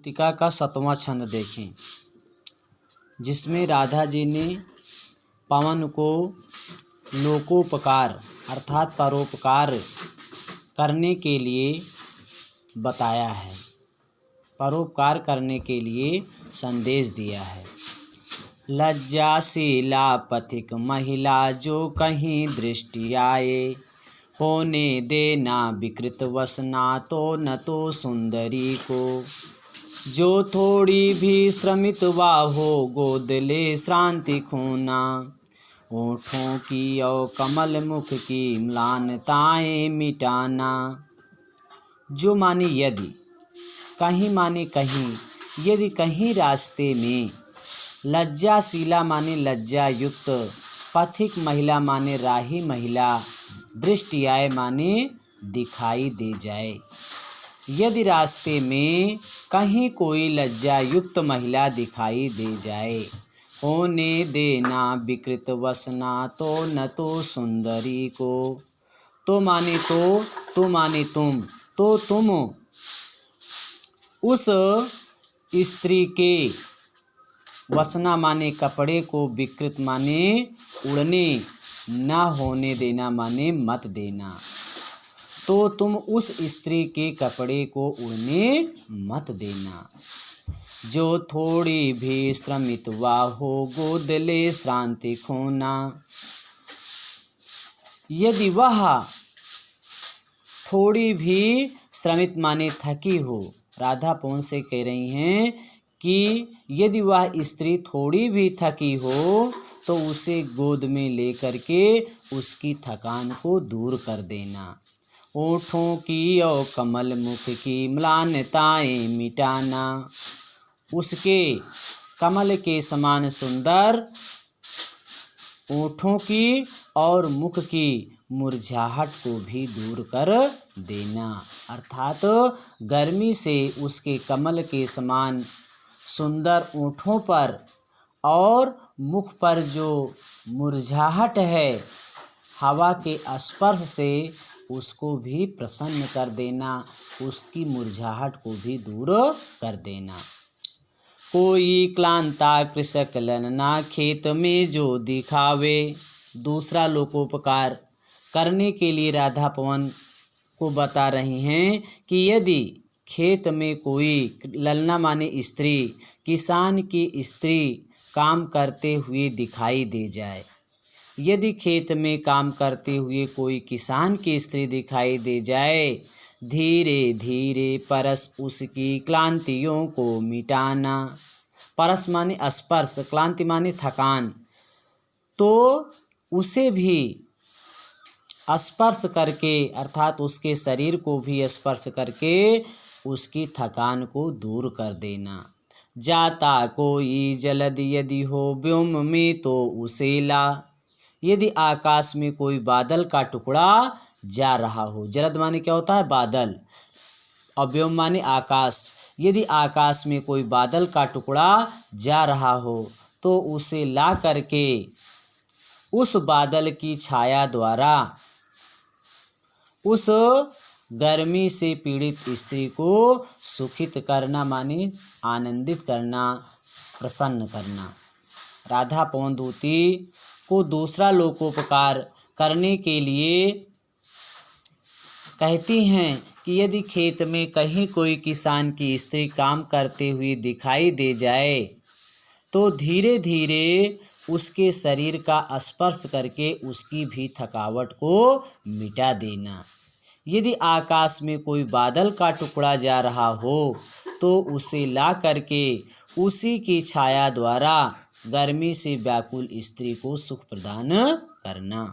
टीका का 7वां छंद देखें, जिसमें राधा जी ने पवन को लोकोपकार अर्थात परोपकार करने के लिए बताया है, परोपकार करने के लिए संदेश दिया है। लज्जाशीला पथिक महिला जो कहीं दृष्टि आए, होने देना विकृत वसना तो न तो सुंदरी को। जो थोड़ी भी श्रमित वा हो गोद ले श्रांति खूना, ओठों की और कमल मुख की म्लानताएं मिटाना। जो माने यदि, कहीं माने कहीं, यदि कहीं रास्ते में, लज्जाशीला माने लज्जा युक्त, पथिक महिला माने राही महिला, दृष्टि आए माने दिखाई दे जाए। यदि रास्ते में कहीं कोई लज्जा युक्त महिला दिखाई दे जाए, होने देना विकृत वसना तो न तो सुंदरी को। तो माने तो माने तुम, तो तुम उस स्त्री के, वसना माने कपड़े को, विकृत माने उड़ने, ना होने देना माने मत देना। तो तुम उस स्त्री के कपड़े को उड़ने मत देना। जो थोड़ी भी श्रमित वा हो गोद ले श्रांति खोना। यदि वह थोड़ी भी श्रमित माने थकी हो, राधा पवन से कह रही हैं कि यदि वह स्त्री थोड़ी भी थकी हो तो उसे गोद में लेकर के उसकी थकान को दूर कर देना। ओठों की और कमल मुख की म्लानताएं मिटाना। उसके कमल के समान सुंदर ओठों की और मुख की मुरझाहट को भी दूर कर देना। अर्थात गर्मी से उसके कमल के समान सुंदर ओठों पर और मुख पर जो मुरझाहट है, हवा के स्पर्श से उसको भी प्रसन्न कर देना, उसकी मुरझाहट को भी दूर कर देना। कोई क्लांता कृषक ललना खेत में जो दिखावे। दूसरा लोकोपकार करने के लिए राधा पवन को बता रही हैं कि यदि खेत में कोई, ललना माने स्त्री, किसान की स्त्री काम करते हुए दिखाई दे जाए, यदि खेत में काम करते हुए कोई किसान की स्त्री दिखाई दे जाए, धीरे धीरे परस उसकी क्लांतियों को मिटाना। परस माने स्पर्श, क्लांति माने थकान, तो उसे भी स्पर्श करके अर्थात उसके शरीर को भी स्पर्श करके उसकी थकान को दूर कर देना। जाता कोई जलद यदि हो व्योम में तो उसे ला। यदि आकाश में कोई बादल का टुकड़ा जा रहा हो, जलद माने क्या होता है? बादल, और व्योम माने आकाश। यदि आकाश में कोई बादल का टुकड़ा जा रहा हो तो उसे ला करके उस बादल की छाया द्वारा उस गर्मी से पीड़ित स्त्री को सुखित करना माने आनंदित करना, प्रसन्न करना। राधा पवन दूती को दूसरा लोकोपकार करने के लिए कहती हैं कि यदि खेत में कहीं कोई किसान की स्त्री काम करते हुए दिखाई दे जाए तो धीरे धीरे उसके शरीर का स्पर्श करके उसकी भी थकावट को मिटा देना। यदि आकाश में कोई बादल का टुकड़ा जा रहा हो तो उसे ला करके उसी की छाया द्वारा गर्मी से व्याकुल स्त्री को सुख प्रदान करना।